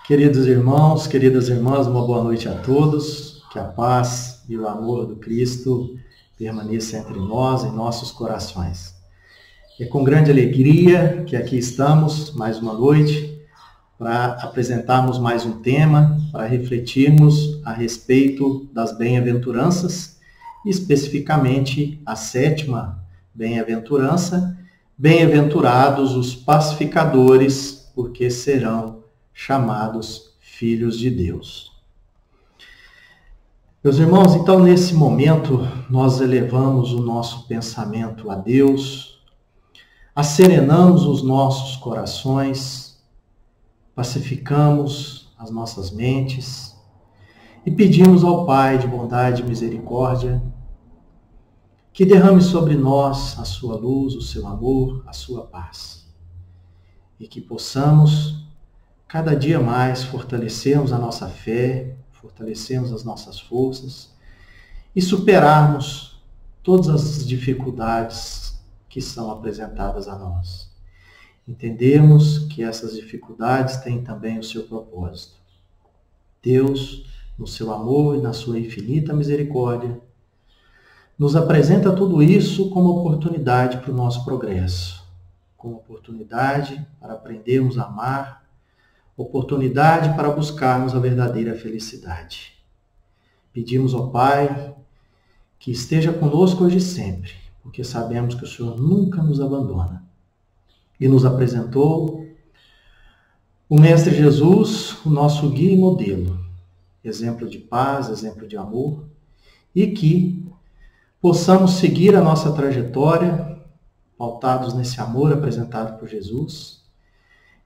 Queridos irmãos, queridas irmãs, uma boa noite a todos. Que a paz e o amor do Cristo permaneça entre nós, em nossos corações. É com grande alegria que aqui estamos, mais uma noite, para apresentarmos mais um tema, para refletirmos a respeito das bem-aventuranças, especificamente a sétima bem-aventurança: bem-aventurados os pacificadores, porque serão chamados filhos de Deus. Meus irmãos, então nesse momento nós elevamos o nosso pensamento a Deus, asserenamos os nossos corações, pacificamos as nossas mentes e pedimos ao Pai de bondade e misericórdia que derrame sobre nós a sua luz, o seu amor, a sua paz, e que possamos cada dia mais fortalecermos a nossa fé, fortalecermos as nossas forças e superarmos todas as dificuldades que são apresentadas a nós. Entendemos que essas dificuldades têm também o seu propósito. Deus, no seu amor e na sua infinita misericórdia, nos apresenta tudo isso como oportunidade para o nosso progresso, como oportunidade para aprendermos a amar, oportunidade para buscarmos a verdadeira felicidade. Pedimos ao Pai que esteja conosco hoje e sempre, porque sabemos que o Senhor nunca nos abandona. E nos apresentou o Mestre Jesus, o nosso guia e modelo, exemplo de paz, exemplo de amor, e que possamos seguir a nossa trajetória, pautados nesse amor apresentado por Jesus,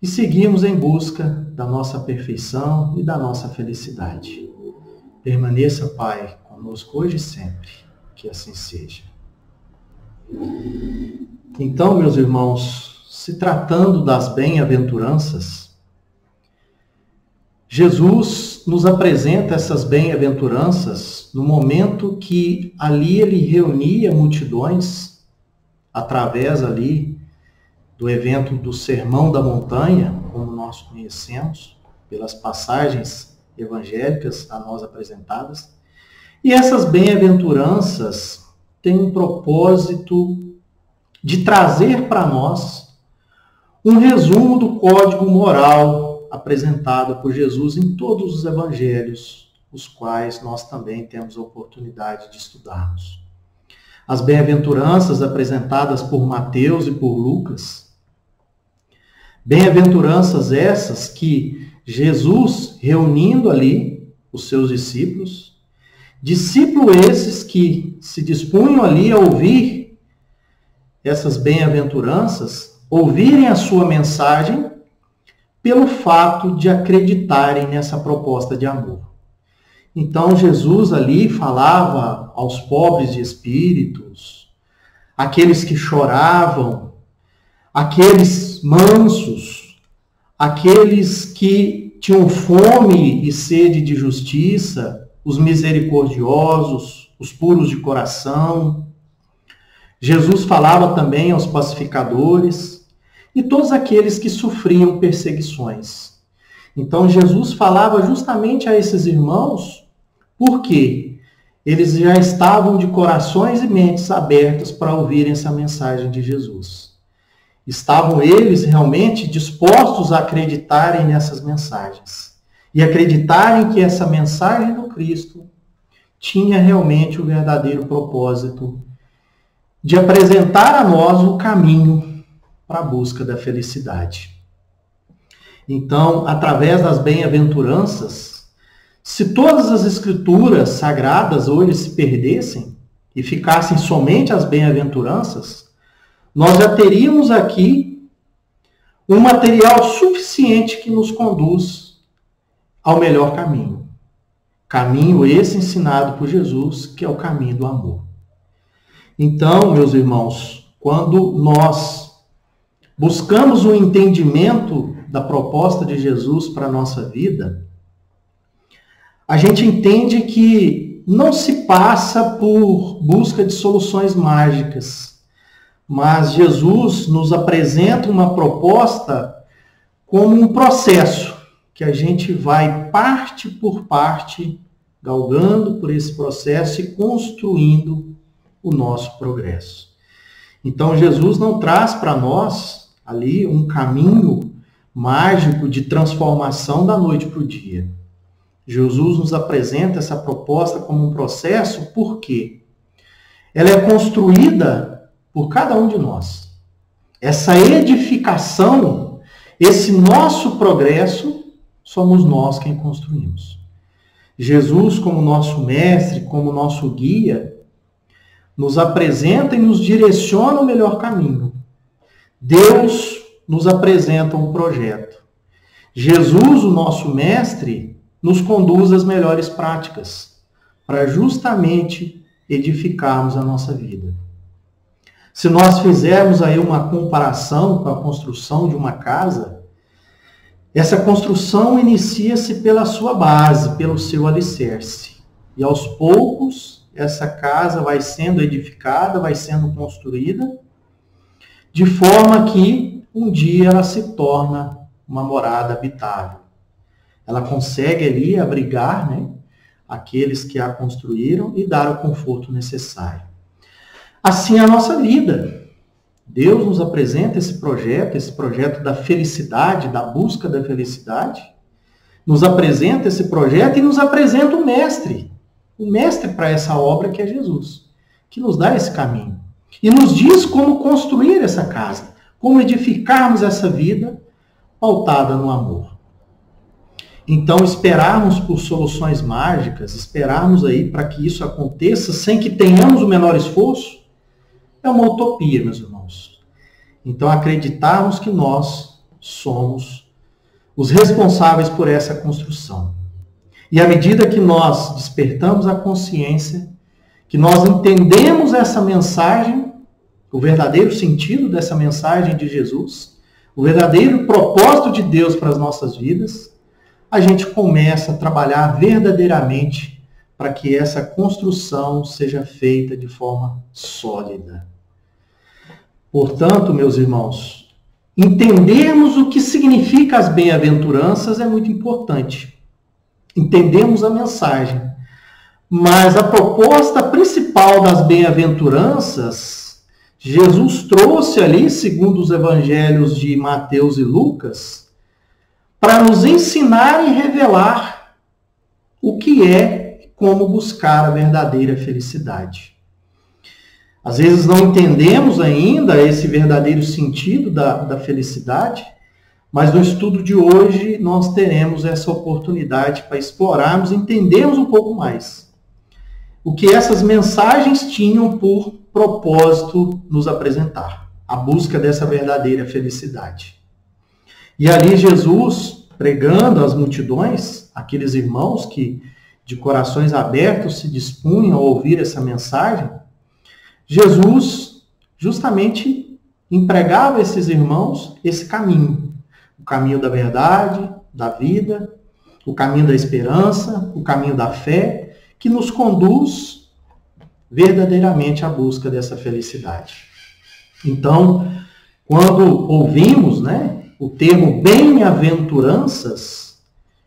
e seguimos em busca da nossa perfeição e da nossa felicidade. Permaneça, Pai, conosco hoje e sempre, que assim seja. Então, meus irmãos, se tratando das bem-aventuranças, Jesus nos apresenta essas bem-aventuranças no momento que ali ele reunia multidões, através ali do evento do Sermão da Montanha, como nós conhecemos, pelas passagens evangélicas a nós apresentadas. E essas bem-aventuranças têm um propósito de trazer para nós um resumo do código moral apresentado por Jesus em todos os evangelhos, os quais nós também temos a oportunidade de estudarmos. As bem-aventuranças apresentadas por Mateus e por Lucas, bem-aventuranças essas que Jesus, reunindo ali os seus discípulos esses que se dispunham ali a ouvir essas bem-aventuranças, ouvirem a sua mensagem pelo fato de acreditarem nessa proposta de amor. Então Jesus ali falava aos pobres de espíritos, aqueles que choravam, aqueles mansos, aqueles que tinham fome e sede de justiça, os misericordiosos, os puros de coração. Jesus falava também aos pacificadores e todos aqueles que sofriam perseguições. Então Jesus falava justamente a esses irmãos porque eles já estavam de corações e mentes abertos para ouvirem essa mensagem de Jesus. Estavam eles realmente dispostos a acreditarem nessas mensagens e acreditarem que essa mensagem do Cristo tinha realmente o verdadeiro propósito de apresentar a nós o caminho para a busca da felicidade. Então, através das bem-aventuranças, se todas as escrituras sagradas hoje se perdessem e ficassem somente as bem-aventuranças, nós já teríamos aqui um material suficiente que nos conduz ao melhor caminho. Caminho esse ensinado por Jesus, que é o caminho do amor. Então, meus irmãos, quando nós buscamos o entendimento da proposta de Jesus para a nossa vida, a gente entende que não se passa por busca de soluções mágicas, mas Jesus nos apresenta uma proposta como um processo que a gente vai parte por parte, galgando por esse processo e construindo o nosso progresso. Então, Jesus não traz para nós ali um caminho mágico de transformação da noite para o dia. Jesus nos apresenta essa proposta como um processo, por quê? Ela é construída por cada um de nós. Essa edificação, esse nosso progresso, somos nós quem construímos. Jesus, como nosso mestre, como nosso guia, nos apresenta e nos direciona o melhor caminho. Deus nos apresenta um projeto. Jesus, o nosso mestre, nos conduz às melhores práticas, para justamente edificarmos a nossa vida. Se nós fizermos aí uma comparação com a construção de uma casa, essa construção inicia-se pela sua base, pelo seu alicerce. E aos poucos, essa casa vai sendo edificada, vai sendo construída, de forma que um dia ela se torna uma morada habitável. Ela consegue ali abrigar, aqueles que a construíram e dar o conforto necessário. Assim é a nossa vida. Deus nos apresenta esse projeto da felicidade, da busca da felicidade, nos apresenta esse projeto e nos apresenta o mestre para essa obra que é Jesus, que nos dá esse caminho. E nos diz como construir essa casa, como edificarmos essa vida pautada no amor. Então, esperarmos por soluções mágicas, esperarmos aí para que isso aconteça sem que tenhamos o menor esforço, é uma utopia, meus irmãos. Então, acreditarmos que nós somos os responsáveis por essa construção. E à medida que nós despertamos a consciência, que nós entendemos essa mensagem, o verdadeiro sentido dessa mensagem de Jesus, o verdadeiro propósito de Deus para as nossas vidas, a gente começa a trabalhar verdadeiramente para que essa construção seja feita de forma sólida. Portanto, meus irmãos, entendermos o que significa as bem-aventuranças é muito importante. Entendemos a mensagem, mas a proposta principal das bem-aventuranças, Jesus trouxe ali, segundo os evangelhos de Mateus e Lucas, para nos ensinar e revelar o que é, como buscar a verdadeira felicidade. Às vezes não entendemos ainda esse verdadeiro sentido da felicidade, mas no estudo de hoje nós teremos essa oportunidade para explorarmos e entendermos um pouco mais o que essas mensagens tinham por propósito nos apresentar, a busca dessa verdadeira felicidade. E ali Jesus, pregando às multidões, aqueles irmãos que de corações abertos se dispunham a ouvir essa mensagem, Jesus justamente empregava a esses irmãos esse caminho. O caminho da verdade, da vida, o caminho da esperança, o caminho da fé, que nos conduz verdadeiramente à busca dessa felicidade. Então, quando ouvimos, o termo bem-aventuranças,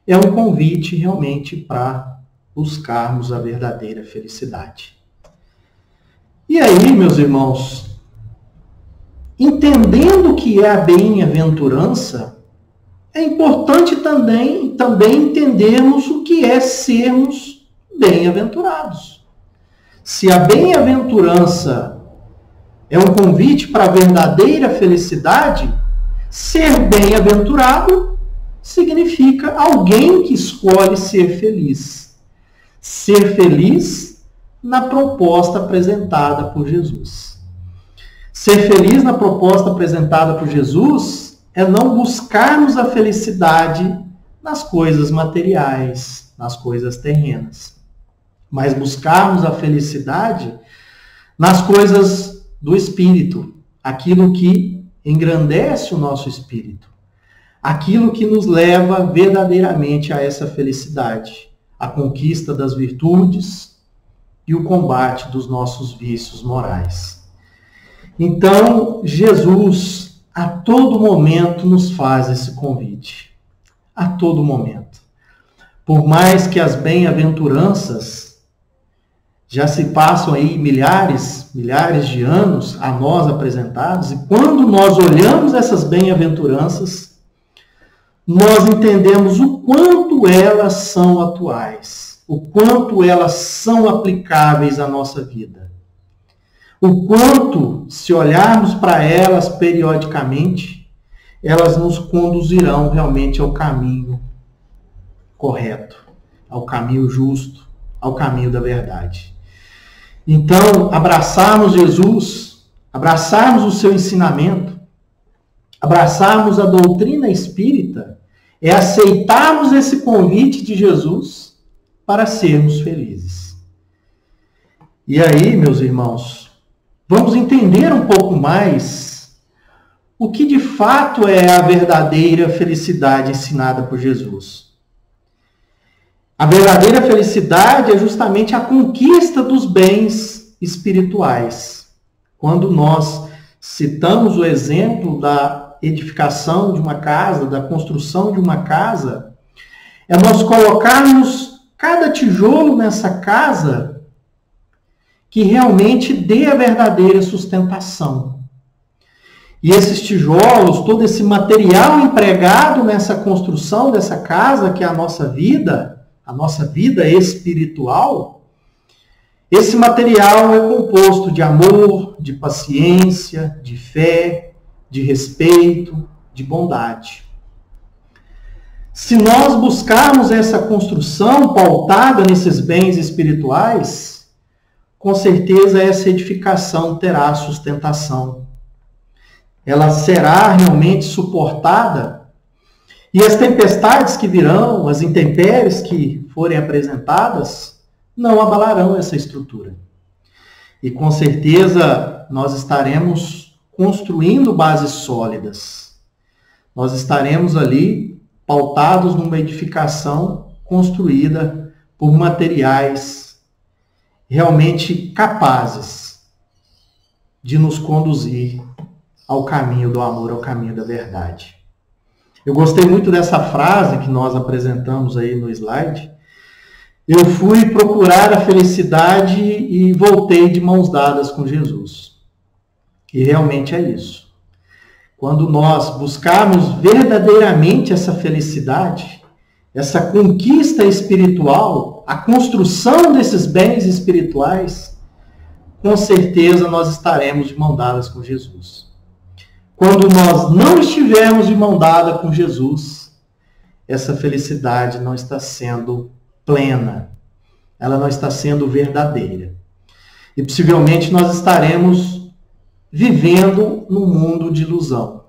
é um convite realmente para buscarmos a verdadeira felicidade. E aí, meus irmãos, entendendo o que é a bem-aventurança, é importante também entendermos o que é sermos bem-aventurados. Se a bem-aventurança é um convite para a verdadeira felicidade, ser bem-aventurado significa alguém que escolhe ser feliz. Ser feliz na proposta apresentada por Jesus. Ser feliz na proposta apresentada por Jesus é não buscarmos a felicidade nas coisas materiais, nas coisas terrenas, mas buscarmos a felicidade nas coisas do espírito, aquilo que engrandece o nosso espírito, aquilo que nos leva verdadeiramente a essa felicidade, a conquista das virtudes e o combate dos nossos vícios morais. Então, Jesus, a todo momento, nos faz esse convite. a todo momento. Por mais que as bem-aventuranças já se passam aí milhares de anos a nós apresentados, e quando nós olhamos essas bem-aventuranças, nós entendemos o quanto elas são atuais, o quanto elas são aplicáveis à nossa vida. O quanto, se olharmos para elas periodicamente, elas nos conduzirão realmente ao caminho correto, ao caminho justo, ao caminho da verdade. Então, abraçarmos Jesus, abraçarmos o seu ensinamento, abraçarmos a doutrina espírita, é aceitarmos esse convite de Jesus para sermos felizes. E aí, meus irmãos, vamos entender um pouco mais o que de fato é a verdadeira felicidade ensinada por Jesus. A verdadeira felicidade é justamente a conquista dos bens espirituais. Quando nós citamos o exemplo da edificação de uma casa, da construção de uma casa, é nós colocarmos cada tijolo nessa casa que realmente dê a verdadeira sustentação. E esses tijolos, todo esse material empregado nessa construção dessa casa, que é a nossa vida espiritual, esse material é composto de amor, de paciência, de fé, de respeito, de bondade. Se nós buscarmos essa construção pautada nesses bens espirituais, com certeza essa edificação terá sustentação. Ela será realmente suportada e as tempestades que virão, as intempéries que forem apresentadas, não abalarão essa estrutura. E com certeza nós estaremos construindo bases sólidas. Nós estaremos ali pautados numa edificação construída por materiais realmente capazes de nos conduzir ao caminho do amor, ao caminho da verdade. Eu gostei muito dessa frase que nós apresentamos aí no slide. Eu fui procurar a felicidade e voltei de mãos dadas com Jesus. E realmente é isso. Quando nós buscarmos verdadeiramente essa felicidade, essa conquista espiritual, a construção desses bens espirituais, com certeza nós estaremos de mãos dadas com Jesus. Quando nós não estivermos de mão dada com Jesus, essa felicidade não está sendo plena, ela não está sendo verdadeira. E possivelmente nós estaremos vivendo num mundo de ilusão.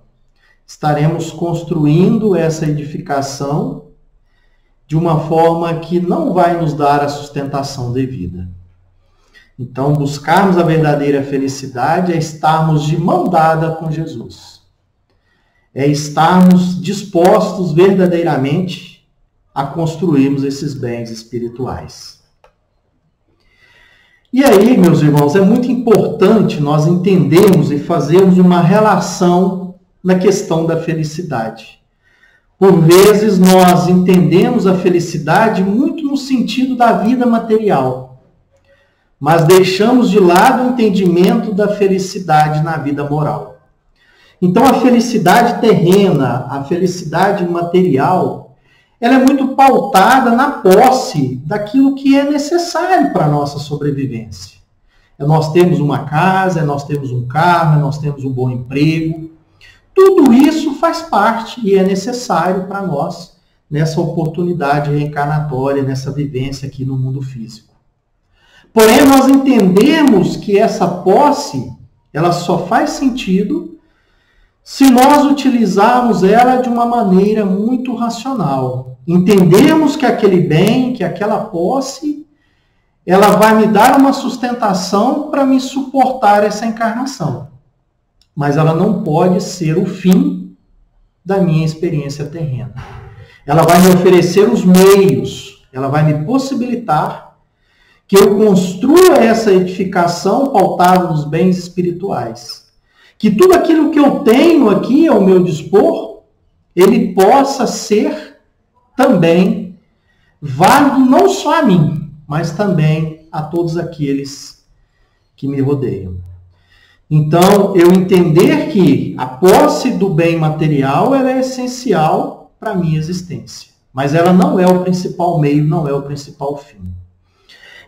Estaremos construindo essa edificação de uma forma que não vai nos dar a sustentação devida. Então, buscarmos a verdadeira felicidade é estarmos de mão dada com Jesus. É estarmos dispostos verdadeiramente a construirmos esses bens espirituais. E aí, meus irmãos, é muito importante nós entendermos e fazermos uma relação na questão da felicidade. Por vezes, nós entendemos a felicidade muito no sentido da vida material, mas deixamos de lado o entendimento da felicidade na vida moral. Então, a felicidade terrena, a felicidade material, ela é muito pautada na posse daquilo que é necessário para a nossa sobrevivência. Nós temos uma casa, nós temos um carro, nós temos um bom emprego. Tudo isso faz parte e é necessário para nós nessa oportunidade reencarnatória, nessa vivência aqui no mundo físico. Porém, nós entendemos que essa posse, ela só faz sentido se nós utilizarmos ela de uma maneira muito racional. Entendemos que aquele bem, que aquela posse, ela vai me dar uma sustentação para me suportar essa encarnação. Mas ela não pode ser o fim da minha experiência terrena. Ela vai me oferecer os meios, ela vai me possibilitar que eu construa essa edificação pautada nos bens espirituais. Que tudo aquilo que eu tenho aqui ao meu dispor, ele possa ser também válido não só a mim, mas também a todos aqueles que me rodeiam. Então, eu entender que a posse do bem material ela é essencial para a minha existência, mas ela não é o principal meio, não é o principal fim.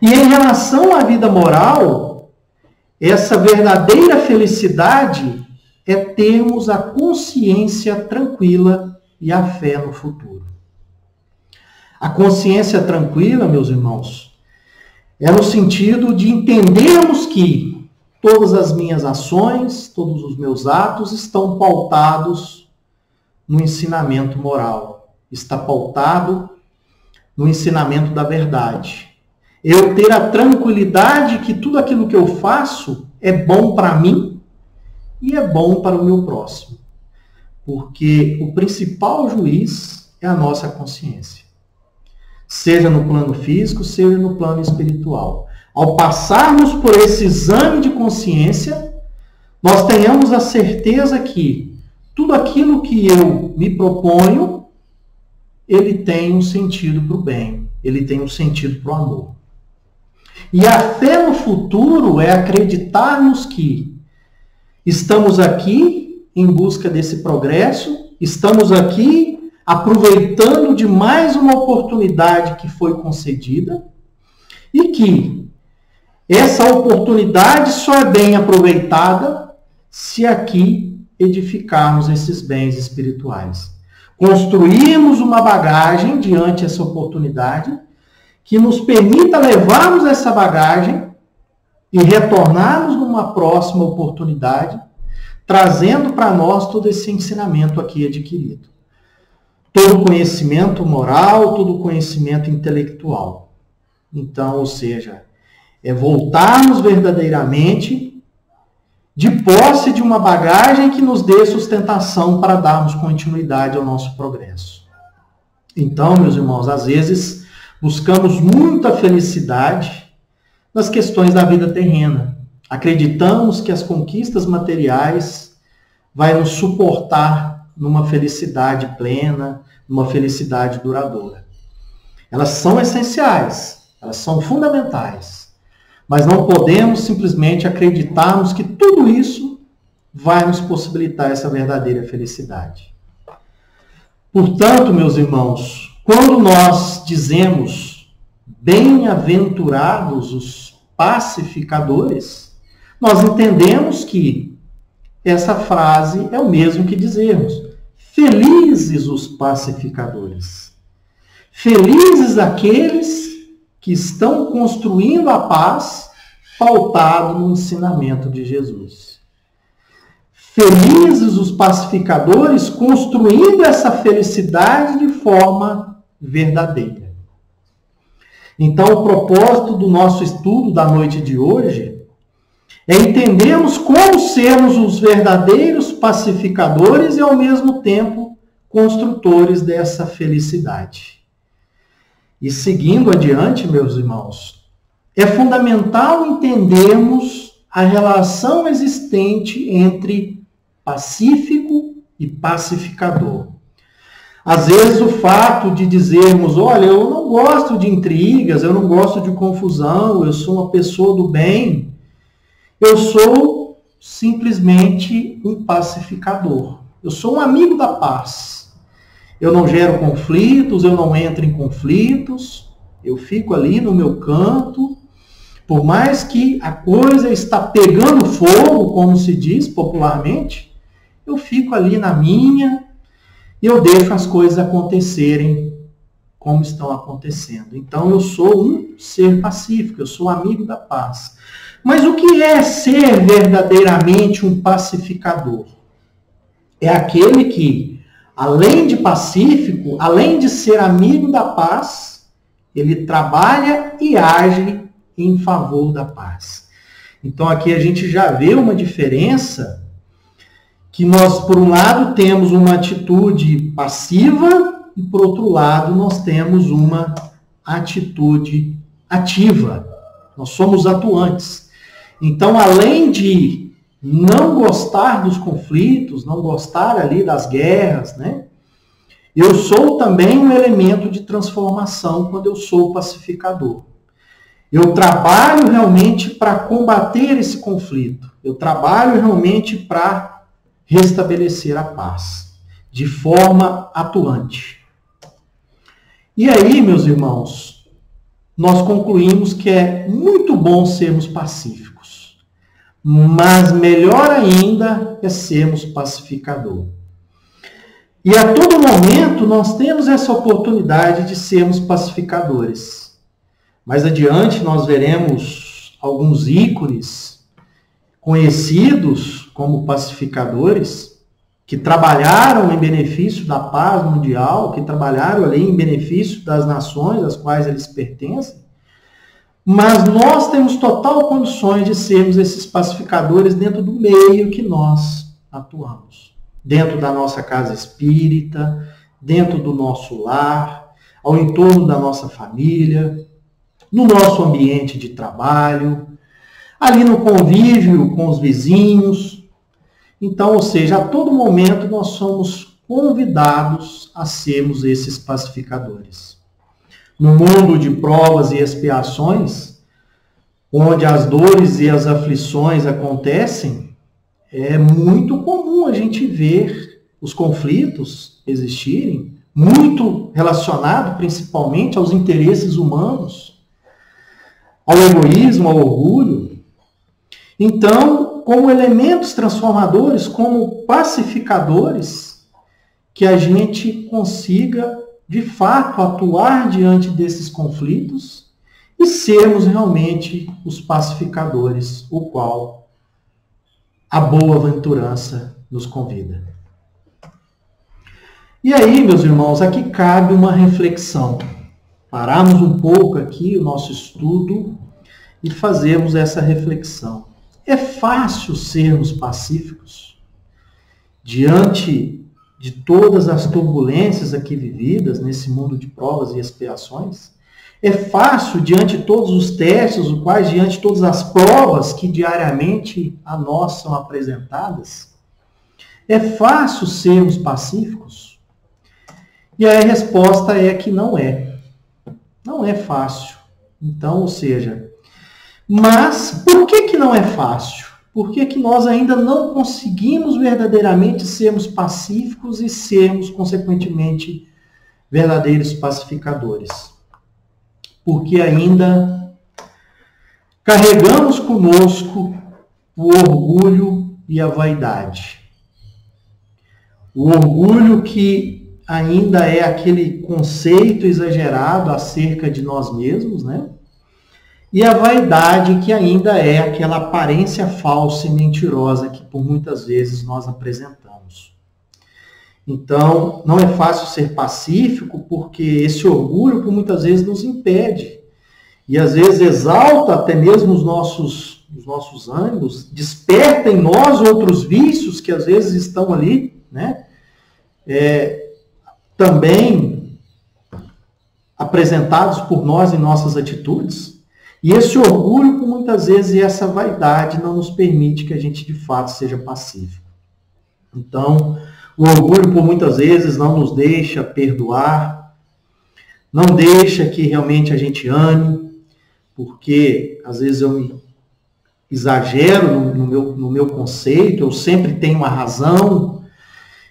E em relação à vida moral, essa verdadeira felicidade é termos a consciência tranquila e a fé no futuro. A consciência tranquila, meus irmãos, é no sentido de entendermos que todas as minhas ações, todos os meus atos estão pautados no ensinamento moral. Está pautado no ensinamento da verdade. Eu ter a tranquilidade que tudo aquilo que eu faço é bom para mim e é bom para o meu próximo. Porque o principal juiz é a nossa consciência. Seja no plano físico, seja no plano espiritual. Ao passarmos por esse exame de consciência, nós tenhamos a certeza que tudo aquilo que eu me proponho, ele tem um sentido para o bem, ele tem um sentido para o amor. E a fé no futuro é acreditarmos que estamos aqui em busca desse progresso, estamos aqui aproveitando de mais uma oportunidade que foi concedida e que essa oportunidade só é bem aproveitada se aqui edificarmos esses bens espirituais. Construirmos uma bagagem diante dessa oportunidade que nos permita levarmos essa bagagem e retornarmos numa próxima oportunidade, trazendo para nós todo esse ensinamento aqui adquirido. Todo conhecimento moral, todo conhecimento intelectual. Então, ou seja, é voltarmos verdadeiramente de posse de uma bagagem que nos dê sustentação para darmos continuidade ao nosso progresso. Então, meus irmãos, às vezes buscamos muita felicidade nas questões da vida terrena. Acreditamos que as conquistas materiais vai nos suportar numa felicidade plena, numa felicidade duradoura. Elas são essenciais, elas são fundamentais. Mas não podemos simplesmente acreditarmos que tudo isso vai nos possibilitar essa verdadeira felicidade. Portanto, meus irmãos, quando nós dizemos bem-aventurados os pacificadores, nós entendemos que essa frase é o mesmo que dizermos felizes os pacificadores. Felizes aqueles que estão construindo a paz pautado no ensinamento de Jesus. Felizes os pacificadores construindo essa felicidade de forma verdadeira. Então, o propósito do nosso estudo da noite de hoje é entendermos como sermos os verdadeiros pacificadores e, ao mesmo tempo, construtores dessa felicidade. E seguindo adiante, meus irmãos, é fundamental entendermos a relação existente entre pacífico e pacificador. Às vezes o fato de dizermos, olha, eu não gosto de intrigas, eu não gosto de confusão, eu sou uma pessoa do bem, eu sou simplesmente um pacificador. Eu sou um amigo da paz. Eu não gero conflitos, eu não entro em conflitos, eu fico ali no meu canto, por mais que a coisa está pegando fogo, como se diz popularmente, eu fico ali na minha e eu deixo as coisas acontecerem como estão acontecendo. Então eu sou um ser pacífico, eu sou amigo da paz. Mas o que é ser verdadeiramente um pacificador? É aquele que, além de pacífico, além de ser amigo da paz, ele trabalha e age em favor da paz. Então aqui a gente já vê uma diferença que nós, por um lado, temos uma atitude passiva e, por outro lado, nós temos uma atitude ativa. Nós somos atuantes. Então, além de não gostar dos conflitos, não gostar ali das guerras, né? Eu sou também um elemento de transformação quando eu sou pacificador. Eu trabalho realmente para combater esse conflito. Eu trabalho realmente para restabelecer a paz, de forma atuante. E aí, meus irmãos, nós concluímos que é muito bom sermos pacíficos, mas melhor ainda é sermos pacificador. E a todo momento nós temos essa oportunidade de sermos pacificadores. Mais adiante nós veremos alguns ícones conhecidos como pacificadores, que trabalharam em benefício da paz mundial, que trabalharam ali em benefício das nações às quais eles pertencem. Mas nós temos total condições de sermos esses pacificadores dentro do meio que nós atuamos. Dentro da nossa casa espírita, dentro do nosso lar, ao entorno da nossa família, no nosso ambiente de trabalho, ali no convívio com os vizinhos. Então, ou seja, a todo momento nós somos convidados a sermos esses pacificadores. No mundo de provas e expiações, onde as dores e as aflições acontecem, é muito comum a gente ver os conflitos existirem, muito relacionado principalmente aos interesses humanos, ao egoísmo, ao orgulho. Então, como elementos transformadores, como pacificadores, que a gente consiga, de fato, atuar diante desses conflitos e sermos realmente os pacificadores, o qual a boa-aventurança nos convida. E aí, meus irmãos, aqui cabe uma reflexão. Pararmos um pouco aqui o nosso estudo e fazermos essa reflexão. É fácil sermos pacíficos diante de todas as turbulências aqui vividas nesse mundo de provas e expiações? É fácil diante de todos os testes, os quais diante de todas as provas que diariamente a nós são apresentadas? É fácil sermos pacíficos? E a resposta é que não é. Não é fácil. Então, ou seja, mas por que não é fácil? Por que nós ainda não conseguimos verdadeiramente sermos pacíficos e sermos, consequentemente, verdadeiros pacificadores? Porque ainda carregamos conosco o orgulho e a vaidade. O orgulho que ainda é aquele conceito exagerado acerca de nós mesmos, né? E a vaidade que ainda é aquela aparência falsa e mentirosa que por muitas vezes nós apresentamos. Então, não é fácil ser pacífico porque esse orgulho por muitas vezes nos impede. E às vezes exalta até mesmo os nossos ânimos, desperta em nós outros vícios que às vezes estão ali, né? Também apresentados por nós em nossas atitudes. E esse orgulho, por muitas vezes, e essa vaidade não nos permite que a gente, de fato, seja pacífico. Então, o orgulho, por muitas vezes, não nos deixa perdoar, não deixa que realmente a gente ame, porque, às vezes, eu me exagero no meu conceito, eu sempre tenho uma razão,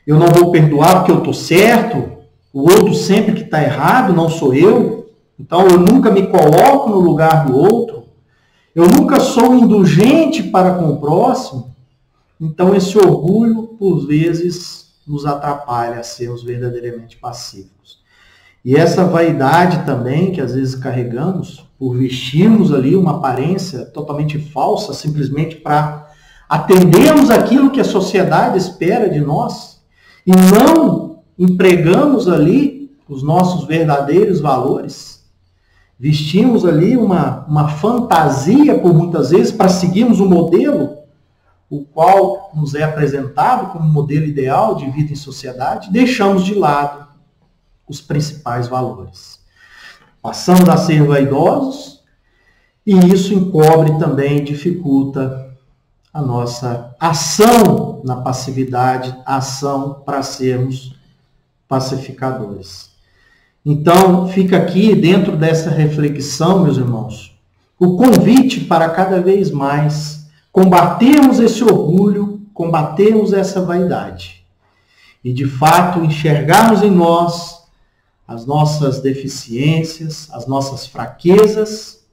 eu não vou perdoar porque eu estou certo, o outro sempre que está errado, não sou eu. Então, eu nunca me coloco no lugar do outro. Eu nunca sou indulgente para com o próximo. Então, esse orgulho, por vezes, nos atrapalha a sermos verdadeiramente pacíficos. E essa vaidade também, que às vezes carregamos, por vestirmos ali uma aparência totalmente falsa, simplesmente para atendermos aquilo que a sociedade espera de nós, e não empregamos ali os nossos verdadeiros valores. Vestimos ali uma fantasia, por muitas vezes, para seguirmos um modelo, o qual nos é apresentado como modelo ideal de vida em sociedade, deixamos de lado os principais valores. Passamos a ser vaidosos, e isso encobre também, dificulta a nossa ação na passividade, a ação para sermos pacificadores. Então, fica aqui, dentro dessa reflexão, meus irmãos, o convite para cada vez mais combatermos esse orgulho, combatermos essa vaidade. E, de fato, enxergarmos em nós as nossas deficiências, as nossas fraquezas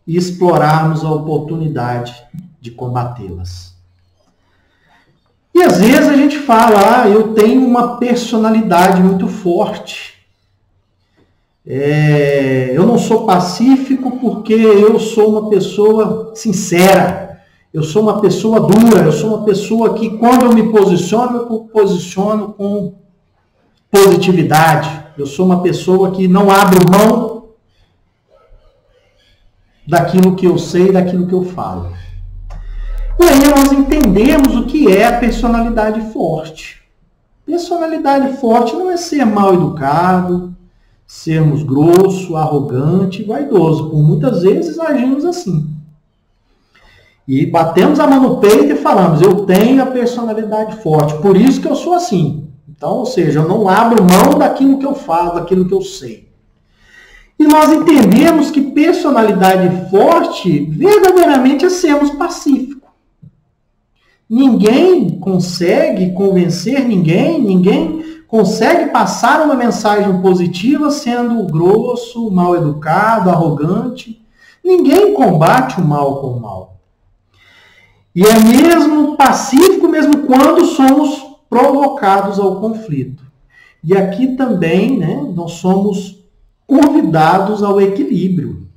e explorarmos a oportunidade de combatê-las. E às vezes a gente fala, eu tenho uma personalidade muito forte. Eu não sou pacífico porque eu sou uma pessoa sincera. Eu sou uma pessoa dura. Eu sou uma pessoa que, quando eu me posiciono com positividade. Eu sou uma pessoa que não abro mão daquilo que eu sei, daquilo que eu falo. E aí nós entendemos o que é a personalidade forte. Personalidade forte não é ser mal educado, sermos grosso, arrogante, vaidoso. Por muitas vezes agimos assim. E batemos a mão no peito e falamos, eu tenho a personalidade forte, por isso que eu sou assim. Então, ou seja, eu não abro mão daquilo que eu falo, daquilo que eu sei. E nós entendemos que personalidade forte verdadeiramente é sermos pacíficos. Ninguém consegue convencer ninguém consegue passar uma mensagem positiva sendo grosso, mal educado, arrogante. Ninguém combate o mal com o mal. E é mesmo pacífico mesmo quando somos provocados ao conflito. E aqui também, nós somos convidados ao equilíbro.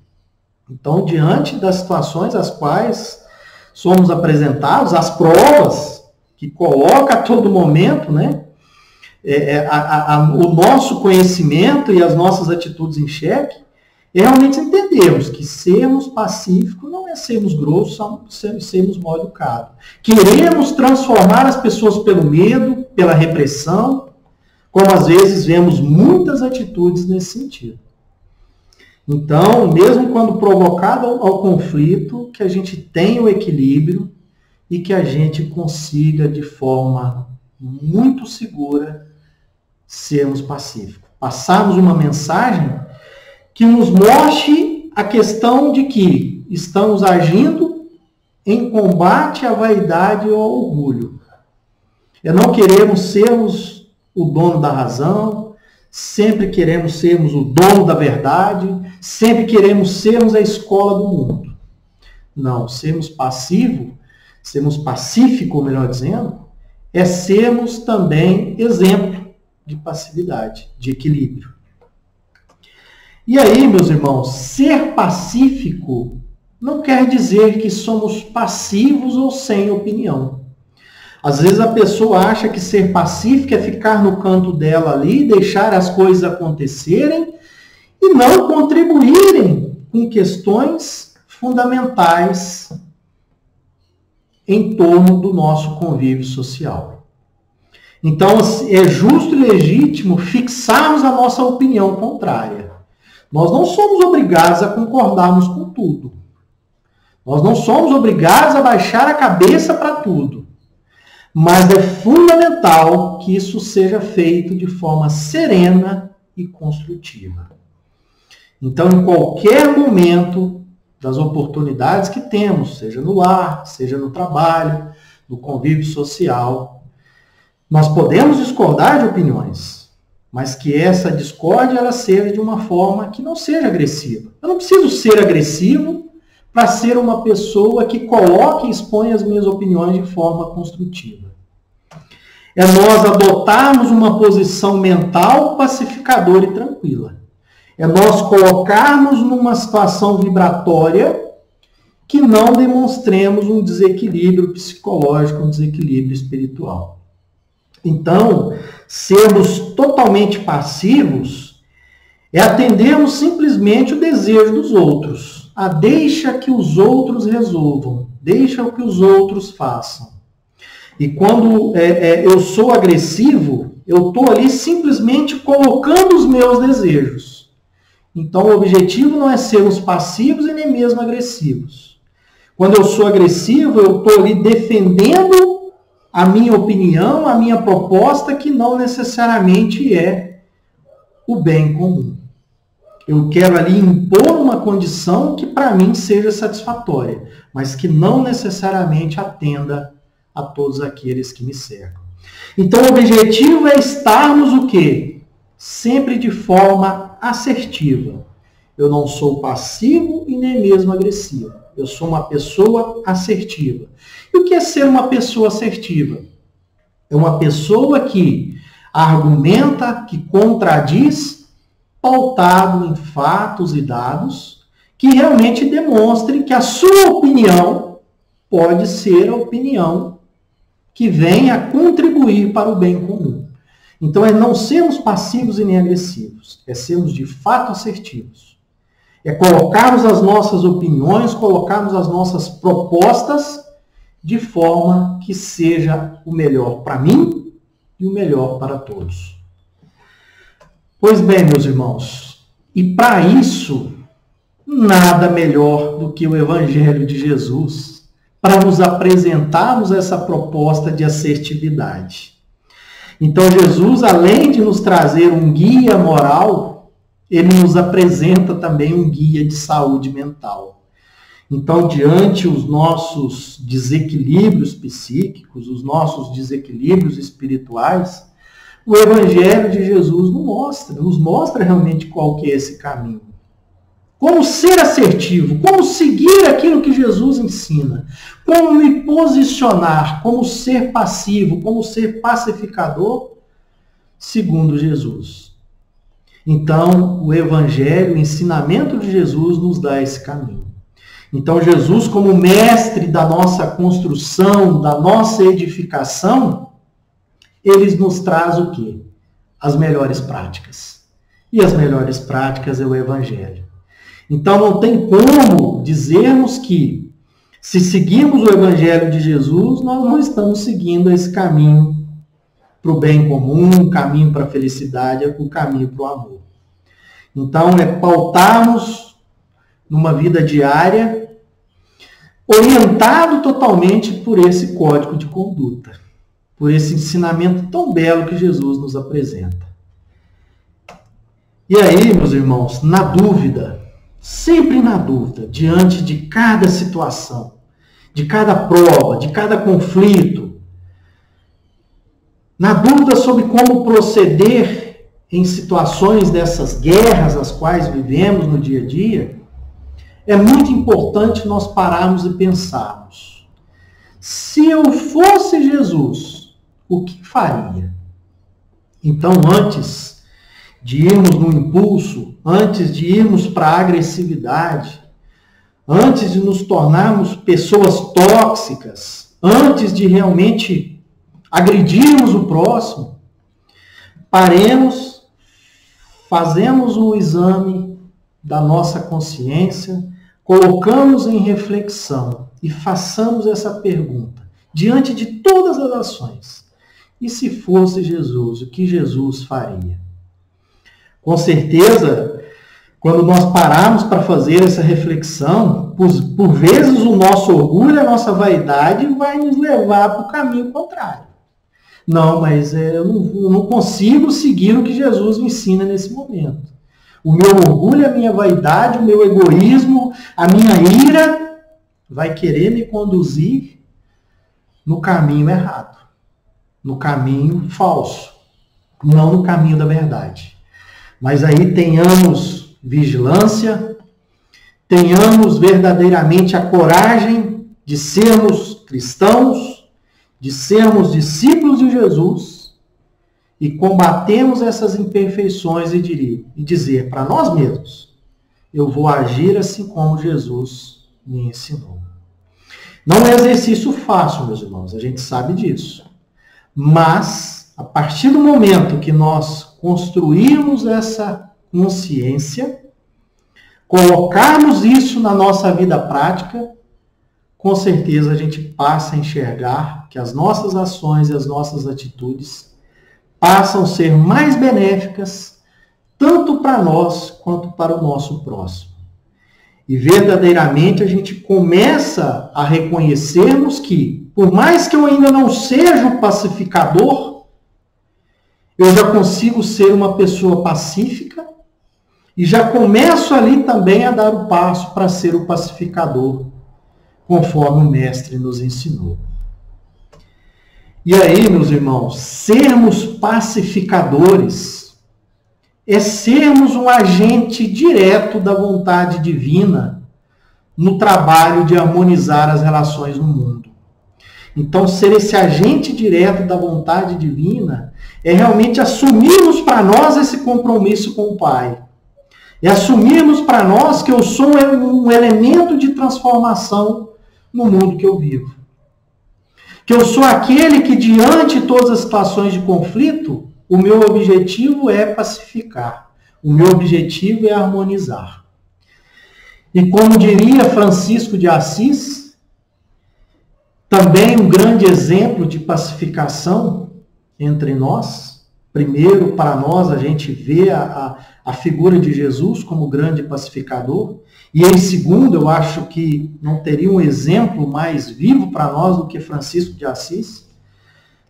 Então, diante das situações às quais somos apresentados, as provas que coloca a todo momento, o nosso conhecimento e as nossas atitudes em xeque, realmente entendemos que sermos pacíficos não é sermos grossos, sermos mal educados. Queremos transformar as pessoas pelo medo, pela repressão, como às vezes vemos muitas atitudes nesse sentido. Então, mesmo quando provocado ao conflito, que a gente tenha o equilíbrio e que a gente consiga, de forma muito segura, sermos pacíficos. Passarmos uma mensagem que nos mostre a questão de que estamos agindo em combate à vaidade ou ao orgulho. Não queremos sermos o dono da razão, sempre queremos sermos o dono da verdade, sempre queremos sermos a escola do mundo. Não, sermos pacífico, melhor dizendo, é sermos também exemplo de passividade, de equilíbrio. E aí, meus irmãos, ser pacífico não quer dizer que somos passivos ou sem opinião. Às vezes a pessoa acha que ser pacífico é ficar no canto dela ali, deixar as coisas acontecerem e não contribuírem com questões fundamentais em torno do nosso convívio social. Então, é justo e legítimo fixarmos a nossa opinião contrária. Nós não somos obrigados a concordarmos com tudo. Nós não somos obrigados a baixar a cabeça para tudo. Mas é fundamental que isso seja feito de forma serena e construtiva. Então, em qualquer momento das oportunidades que temos, seja no lar, seja no trabalho, no convívio social, nós podemos discordar de opiniões, mas que essa discórdia ela seja de uma forma que não seja agressiva. Eu não preciso ser agressivo para ser uma pessoa que coloque e expõe as minhas opiniões de forma construtiva. É nós adotarmos uma posição mental pacificadora e tranquila. É nós colocarmos numa situação vibratória que não demonstremos um desequilíbrio psicológico, um desequilíbrio espiritual. Então, sermos totalmente passivos é atendermos simplesmente o desejo dos outros. Deixa que os outros resolvam, deixa que os outros façam. E quando eu sou agressivo, eu estou ali simplesmente colocando os meus desejos. Então, o objetivo não é sermos passivos e nem mesmo agressivos. Quando eu sou agressivo, eu estou ali defendendo a minha opinião, a minha proposta, que não necessariamente é o bem comum. Eu quero ali impor uma condição que para mim seja satisfatória, mas que não necessariamente atenda a todos aqueles que me cercam. Então o objetivo é estarmos o quê? Sempre de forma assertiva. Eu não sou passivo e nem mesmo agressivo. Eu sou uma pessoa assertiva. E o que é ser uma pessoa assertiva? É uma pessoa que argumenta, que contradiz, pautado em fatos e dados, que realmente demonstrem que a sua opinião pode ser a opinião que venha a contribuir para o bem comum. Então, é não sermos passivos e nem agressivos, é sermos de fato assertivos. É colocarmos as nossas opiniões, colocarmos as nossas propostas de forma que seja o melhor para mim e o melhor para todos. Pois bem, meus irmãos, e para isso, nada melhor do que o Evangelho de Jesus para nos apresentarmos essa proposta de assertividade. Então, Jesus, além de nos trazer um guia moral, ele nos apresenta também um guia de saúde mental. Então, diante os nossos desequilíbrios psíquicos, os nossos desequilíbrios espirituais, o Evangelho de Jesus nos mostra realmente qual que é esse caminho. Como ser assertivo, como seguir aquilo que Jesus ensina, como me posicionar, como ser passivo, como ser pacificador, segundo Jesus. Então, o Evangelho, o ensinamento de Jesus nos dá esse caminho. Então, Jesus, como mestre da nossa construção, da nossa edificação, ele nos traz o quê? As melhores práticas. E as melhores práticas é o Evangelho. Então, não tem como dizermos que, se seguirmos o Evangelho de Jesus, nós não estamos seguindo esse caminho para o bem comum, o caminho para a felicidade, o caminho para o amor. Então, é pautarmos numa vida diária, orientado totalmente por esse código de conduta, por esse ensinamento tão belo que Jesus nos apresenta. E aí, meus irmãos, na dúvida, sempre na dúvida, diante de cada situação, de cada prova, de cada conflito, na dúvida sobre como proceder em situações dessas guerras as quais vivemos no dia a dia, é muito importante nós pararmos e pensarmos: se eu fosse Jesus, o que faria? Então, antes de irmos no impulso, antes de irmos para a agressividade, antes de nos tornarmos pessoas tóxicas, antes de realmente agredirmos o próximo, paremos, fazemos o exame da nossa consciência, colocamos em reflexão e façamos essa pergunta diante de todas as ações: e se fosse Jesus, o que Jesus faria? Com certeza, quando nós pararmos para fazer essa reflexão, por vezes o nosso orgulho, a nossa vaidade vai nos levar para o caminho contrário. Não, mas eu não consigo seguir o que Jesus me ensina nesse momento. O meu orgulho, a minha vaidade, o meu egoísmo, a minha ira vai querer me conduzir no caminho errado, no caminho falso, não no caminho da verdade. Mas aí tenhamos vigilância, tenhamos verdadeiramente a coragem de sermos cristãos, de sermos discípulos de Jesus e combatemos essas imperfeições e dizer para nós mesmos: eu vou agir assim como Jesus me ensinou. Não é exercício fácil, meus irmãos, a gente sabe disso. Mas, a partir do momento que nós construirmos essa consciência, colocarmos isso na nossa vida prática, com certeza a gente passa a enxergar que as nossas ações e as nossas atitudes passam a ser mais benéficas, tanto para nós quanto para o nosso próximo. E verdadeiramente a gente começa a reconhecermos que, por mais que eu ainda não seja o pacificador, eu já consigo ser uma pessoa pacífica e já começo ali também a dar o passo para ser o pacificador, conforme o Mestre nos ensinou. E aí, meus irmãos, sermos pacificadores é sermos um agente direto da vontade divina no trabalho de harmonizar as relações no mundo. Então, ser esse agente direto da vontade divina é realmente assumirmos para nós esse compromisso com o Pai. É assumirmos para nós que eu sou um elemento de transformação no mundo que eu vivo. Que eu sou aquele que, diante de todas as situações de conflito, o meu objetivo é pacificar. O meu objetivo é harmonizar. E como diria Francisco de Assis, também um grande exemplo de pacificação entre nós. Primeiro, para nós, a gente vê a figura de Jesus como grande pacificador. E em segundo, eu acho que não teria um exemplo mais vivo para nós do que Francisco de Assis.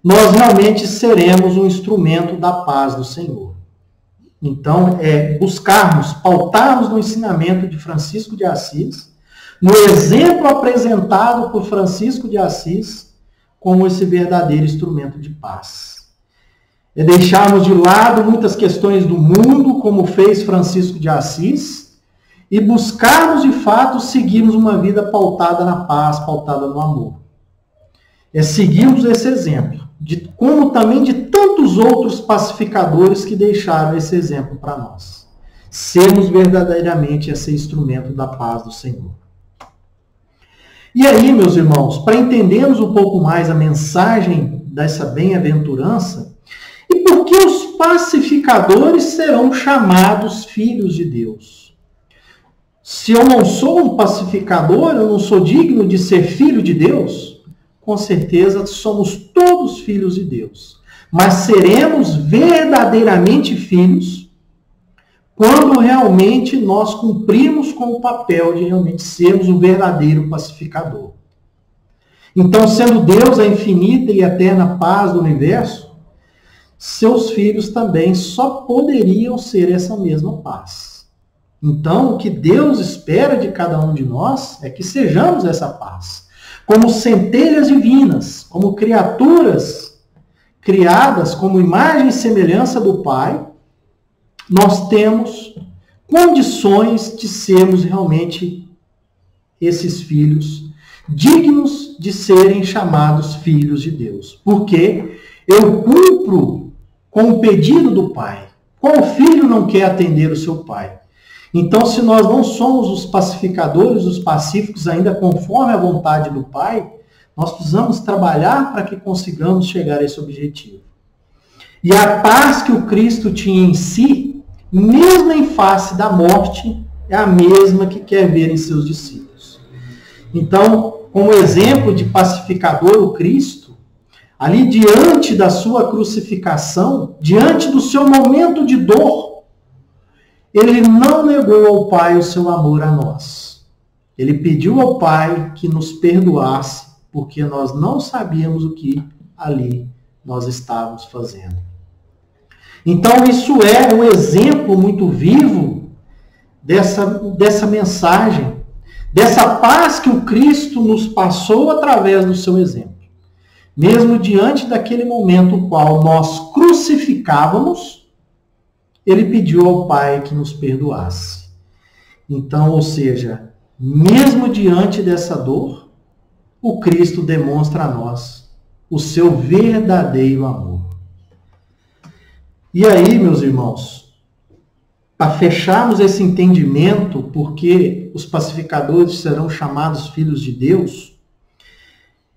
Nós realmente seremos um instrumento da paz do Senhor. Então, buscarmos, pautarmos no ensinamento de Francisco de Assis, no exemplo apresentado por Francisco de Assis, como esse verdadeiro instrumento de paz. É deixarmos de lado muitas questões do mundo, como fez Francisco de Assis, e buscarmos, de fato, seguirmos uma vida pautada na paz, pautada no amor. É seguirmos esse exemplo, como também de tantos outros pacificadores que deixaram esse exemplo para nós. Sermos verdadeiramente esse instrumento da paz do Senhor. E aí, meus irmãos, para entendermos um pouco mais a mensagem dessa bem-aventurança, e por que os pacificadores serão chamados filhos de Deus? Se eu não sou um pacificador, eu não sou digno de ser filho de Deus? Com certeza somos todos filhos de Deus. Mas seremos verdadeiramente filhos quando realmente nós cumprimos com o papel de realmente sermos o verdadeiro pacificador. Então, sendo Deus a infinita e eterna paz do universo, seus filhos também só poderiam ser essa mesma paz. Então, o que Deus espera de cada um de nós é que sejamos essa paz. Como centelhas divinas, como criaturas criadas como imagem e semelhança do Pai, nós temos condições de sermos realmente esses filhos, dignos de serem chamados filhos de Deus. Porque eu cumpro com o pedido do Pai. Qual filho não quer atender o seu pai? Então, se nós não somos os pacificadores, os pacíficos, ainda conforme a vontade do Pai, nós precisamos trabalhar para que consigamos chegar a esse objetivo. E a paz que o Cristo tinha em si, mesmo em face da morte, é a mesma que quer ver em seus discípulos. Então, como exemplo de pacificador, o Cristo, ali diante da sua crucificação, diante do seu momento de dor, ele não negou ao Pai o seu amor a nós. Ele pediu ao Pai que nos perdoasse, porque nós não sabíamos o que ali nós estávamos fazendo. Então, isso é um exemplo muito vivo dessa mensagem, dessa paz que o Cristo nos passou através do seu exemplo. Mesmo diante daquele momento no qual nós crucificávamos, ele pediu ao Pai que nos perdoasse. Então, ou seja, mesmo diante dessa dor, o Cristo demonstra a nós o seu verdadeiro amor. E aí, meus irmãos, para fecharmos esse entendimento, porque os pacificadores serão chamados filhos de Deus,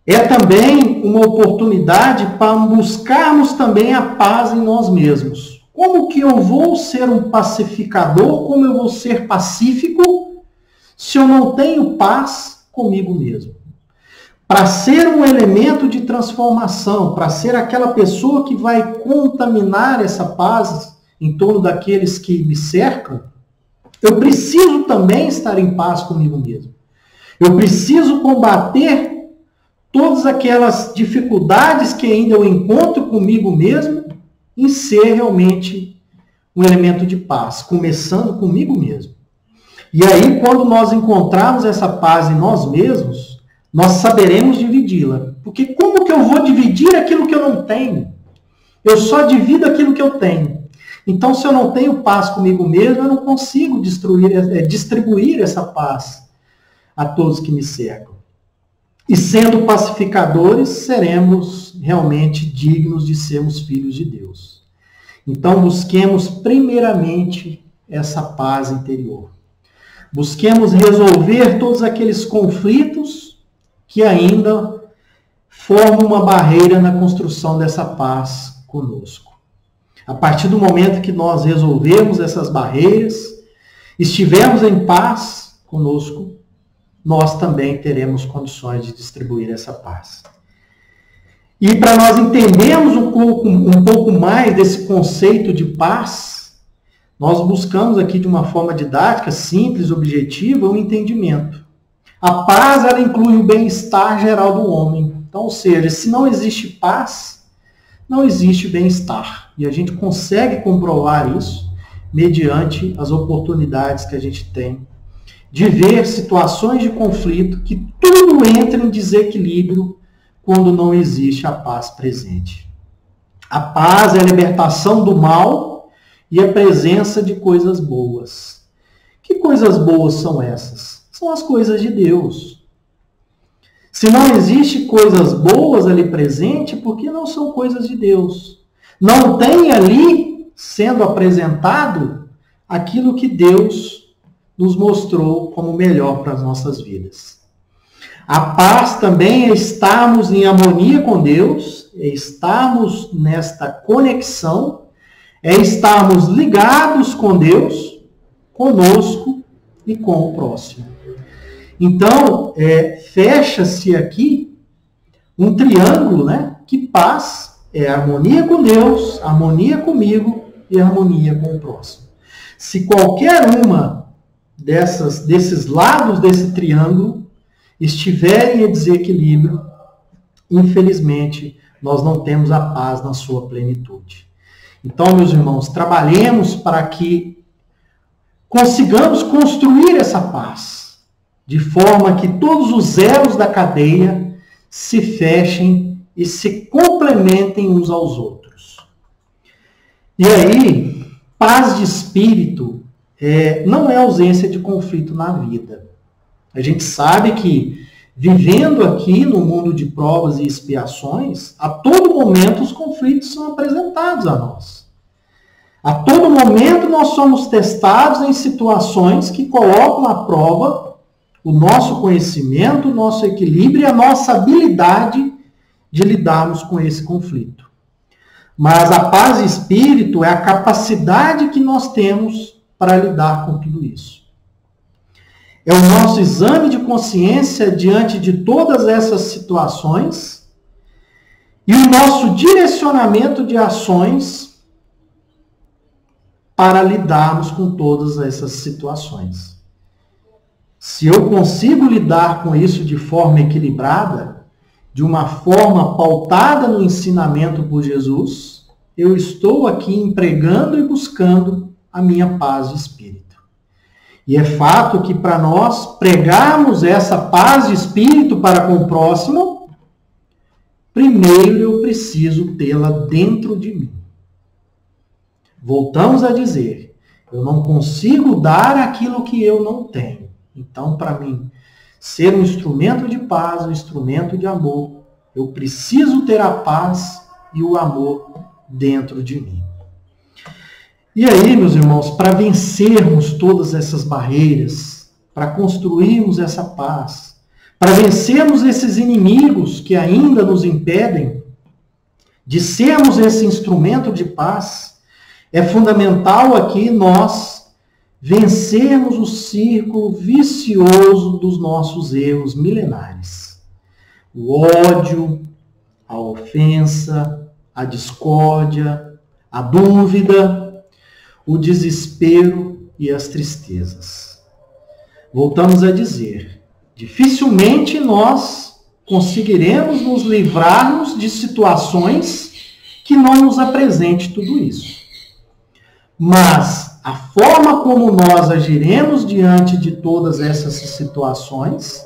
é também uma oportunidade para buscarmos também a paz em nós mesmos. Como que eu vou ser um pacificador? Como eu vou ser pacífico se eu não tenho paz comigo mesmo? Para ser um elemento de transformação, para ser aquela pessoa que vai contaminar essa paz em torno daqueles que me cercam, eu preciso também estar em paz comigo mesmo. Eu preciso combater todas aquelas dificuldades que ainda eu encontro comigo mesmo em ser realmente um elemento de paz, começando comigo mesmo. E aí, quando nós encontrarmos essa paz em nós mesmos, nós saberemos dividi-la. Porque como que eu vou dividir aquilo que eu não tenho? Eu só divido aquilo que eu tenho. Então, se eu não tenho paz comigo mesmo, eu não consigo distribuir essa paz a todos que me cercam. E sendo pacificadores, seremos realmente dignos de sermos filhos de Deus. Então, busquemos primeiramente essa paz interior. Busquemos resolver todos aqueles conflitos que ainda formam uma barreira na construção dessa paz conosco. A partir do momento que nós resolvemos essas barreiras, estivermos em paz conosco, nós também teremos condições de distribuir essa paz. E para nós entendermos um pouco mais desse conceito de paz, nós buscamos aqui de uma forma didática, simples, objetiva, um entendimento. A paz, ela inclui o bem-estar geral do homem. Então, ou seja, se não existe paz, não existe bem-estar. E a gente consegue comprovar isso mediante as oportunidades que a gente tem de ver situações de conflito que tudo entra em desequilíbrio quando não existe a paz presente. A paz é a libertação do mal e a presença de coisas boas. Que coisas boas são essas? São as coisas de Deus. Se não existe coisas boas ali presente, porque não são coisas de Deus. Não tem ali sendo apresentado aquilo que Deus nos mostrou como melhor para as nossas vidas. A paz também é estarmos em harmonia com Deus, é estarmos nesta conexão, é estarmos ligados com Deus, conosco e com o próximo. Então, fecha-se aqui um triângulo, né? Que paz é harmonia com Deus, harmonia comigo e harmonia com o próximo. Se qualquer uma desses lados desse triângulo estiverem em desequilíbrio, infelizmente, nós não temos a paz na sua plenitude. Então, meus irmãos, trabalhemos para que consigamos construir essa paz, de forma que todos os elos da cadeia se fechem e se complementem uns aos outros. E aí, paz de espírito não é ausência de conflito na vida. A gente sabe que, vivendo aqui no mundo de provas e expiações, a todo momento os conflitos são apresentados a nós. A todo momento nós somos testados em situações que colocam à prova o nosso conhecimento, o nosso equilíbrio e a nossa habilidade de lidarmos com esse conflito. Mas a paz de espírito é a capacidade que nós temos para lidar com tudo isso. É o nosso exame de consciência diante de todas essas situações e o nosso direcionamento de ações para lidarmos com todas essas situações. Se eu consigo lidar com isso de forma equilibrada, de uma forma pautada no ensinamento por Jesus, eu estou aqui empregando e buscando a minha paz de espírito. E é fato que para nós pregarmos essa paz de espírito para com o próximo, primeiro eu preciso tê-la dentro de mim. Voltamos a dizer, eu não consigo dar aquilo que eu não tenho. Então, para mim, ser um instrumento de paz, um instrumento de amor, eu preciso ter a paz e o amor dentro de mim. E aí, meus irmãos, para vencermos todas essas barreiras, para construirmos essa paz, para vencermos esses inimigos que ainda nos impedem de sermos esse instrumento de paz, é fundamental aqui nós vencermos o círculo vicioso dos nossos erros milenares. O ódio, a ofensa, a discórdia, a dúvida, o desespero e as tristezas. Voltamos a dizer, dificilmente nós conseguiremos nos livrarmos de situações que não nos apresente tudo isso. Mas a forma como nós agiremos diante de todas essas situações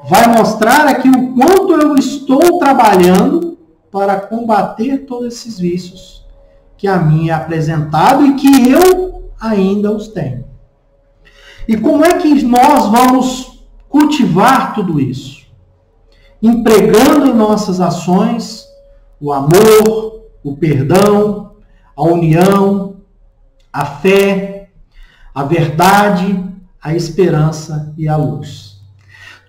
vai mostrar aqui o quanto eu estou trabalhando para combater todos esses vícios que a mim é apresentado e que eu ainda os tenho. E como é que nós vamos cultivar tudo isso? Empregando em nossas ações o amor, o perdão, a união, a fé, a verdade, a esperança e a luz.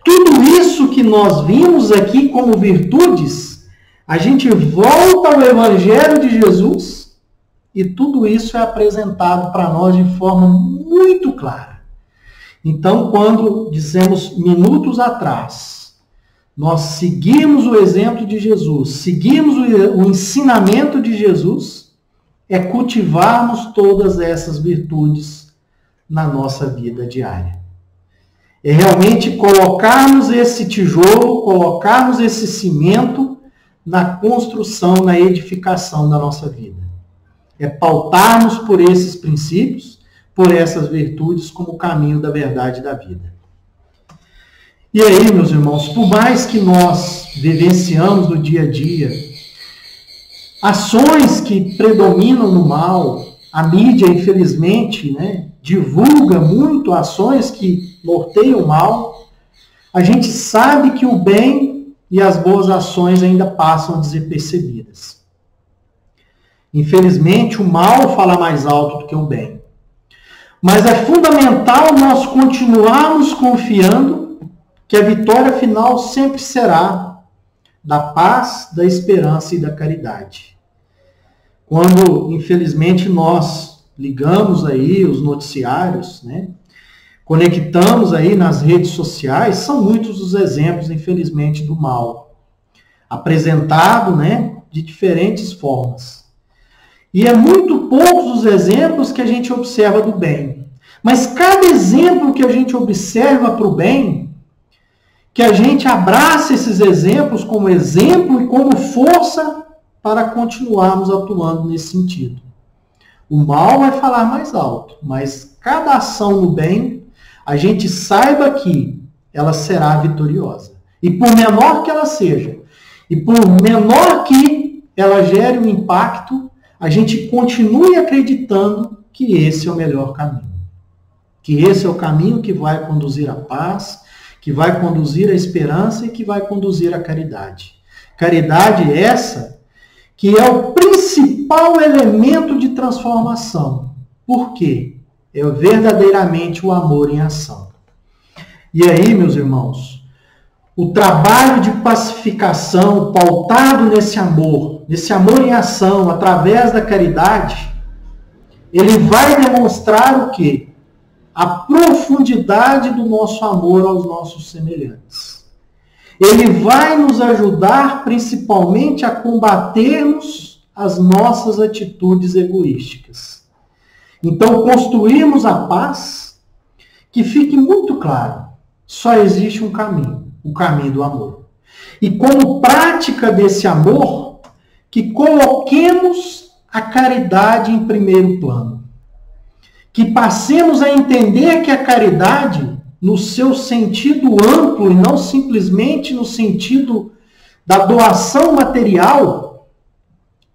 Tudo isso que nós vimos aqui como virtudes, a gente volta ao Evangelho de Jesus e tudo isso é apresentado para nós de forma muito clara. Então, quando dizemos minutos atrás, nós seguimos o exemplo de Jesus, seguimos o ensinamento de Jesus, é cultivarmos todas essas virtudes na nossa vida diária. É realmente colocarmos esse tijolo, colocarmos esse cimento na construção, na edificação da nossa vida. É pautarmos por esses princípios, por essas virtudes como caminho da verdade da vida. E aí, meus irmãos, por mais que nós vivenciamos no dia a dia ações que predominam no mal, a mídia, infelizmente, divulga muito ações que norteiam o mal, a gente sabe que o bem e as boas ações ainda passam despercebidas. Infelizmente, o mal fala mais alto do que o bem. Mas é fundamental nós continuarmos confiando que a vitória final sempre será da paz, da esperança e da caridade. Quando, infelizmente, nós ligamos aí os noticiários, conectamos aí nas redes sociais, são muitos os exemplos, infelizmente, do mal, apresentado, de diferentes formas. E é muito poucos os exemplos que a gente observa do bem. Mas cada exemplo que a gente observa para o bem, que a gente abraça esses exemplos como exemplo e como força para continuarmos atuando nesse sentido. O mal vai falar mais alto, mas cada ação no bem, a gente saiba que ela será vitoriosa. E por menor que ela seja, e por menor que ela gere um impacto, a gente continue acreditando que esse é o melhor caminho. Que esse é o caminho que vai conduzir à paz, que vai conduzir à esperança e que vai conduzir à caridade. Caridade essa que é o principal elemento de transformação. Por quê? É verdadeiramente o amor em ação. E aí, meus irmãos, o trabalho de pacificação pautado nesse amor em ação, através da caridade, ele vai demonstrar o quê? A profundidade do nosso amor aos nossos semelhantes. Ele vai nos ajudar principalmente a combatermos as nossas atitudes egoísticas. Então, construímos a paz, que fique muito claro, só existe um caminho, o caminho do amor. E como prática desse amor, que coloquemos a caridade em primeiro plano. Que passemos a entender que a caridade, no seu sentido amplo e não simplesmente no sentido da doação material,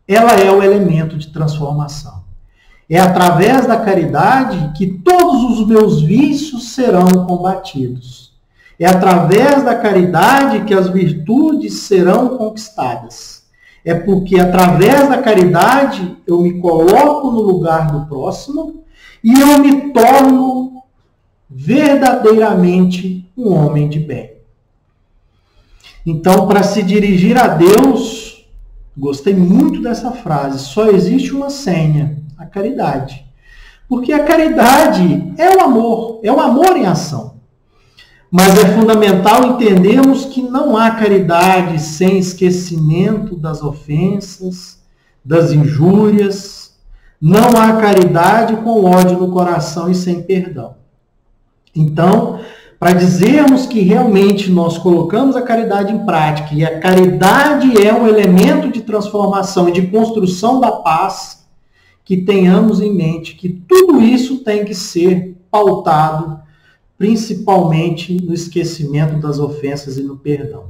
ela é o elemento de transformação. É através da caridade que todos os meus vícios serão combatidos. É através da caridade que as virtudes serão conquistadas. É porque através da caridade eu me coloco no lugar do próximo e eu me torno verdadeiramente um homem de bem. Então, para se dirigir a Deus, gostei muito dessa frase, só existe uma senha, a caridade. Porque a caridade é o amor em ação. Mas é fundamental entendermos que não há caridade sem esquecimento das ofensas, das injúrias, Não há caridade com ódio no coração e sem perdão. Então, para dizermos que realmente nós colocamos a caridade em prática, e a caridade é um elemento de transformação e de construção da paz, que tenhamos em mente que tudo isso tem que ser pautado principalmente no esquecimento das ofensas e no perdão.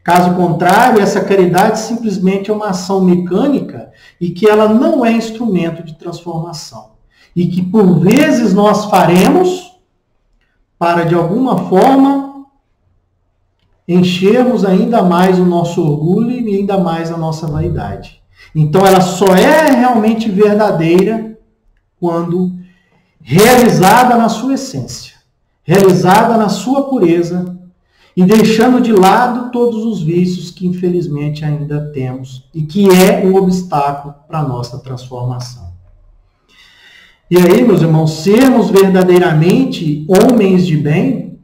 Caso contrário, essa caridade simplesmente é uma ação mecânica e que ela não é instrumento de transformação. E que por vezes nós faremos para, de alguma forma, enchermos ainda mais o nosso orgulho e ainda mais a nossa vaidade. Então ela só é realmente verdadeira quando realizada na sua essência, realizada na sua pureza, e deixando de lado todos os vícios que infelizmente ainda temos e que é um obstáculo para a nossa transformação. E aí, meus irmãos, sermos verdadeiramente homens de bem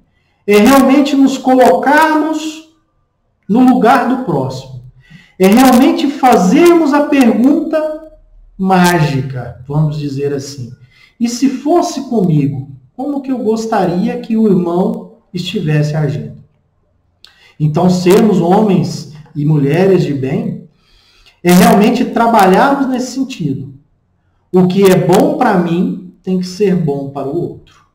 é realmente nos colocarmos no lugar do próximo. É realmente fazermos a pergunta mágica, vamos dizer assim. E se fosse comigo, como que eu gostaria que o irmão estivesse agindo? Então, sermos homens e mulheres de bem é realmente trabalharmos nesse sentido. O que é bom para mim tem que ser bom para o outro.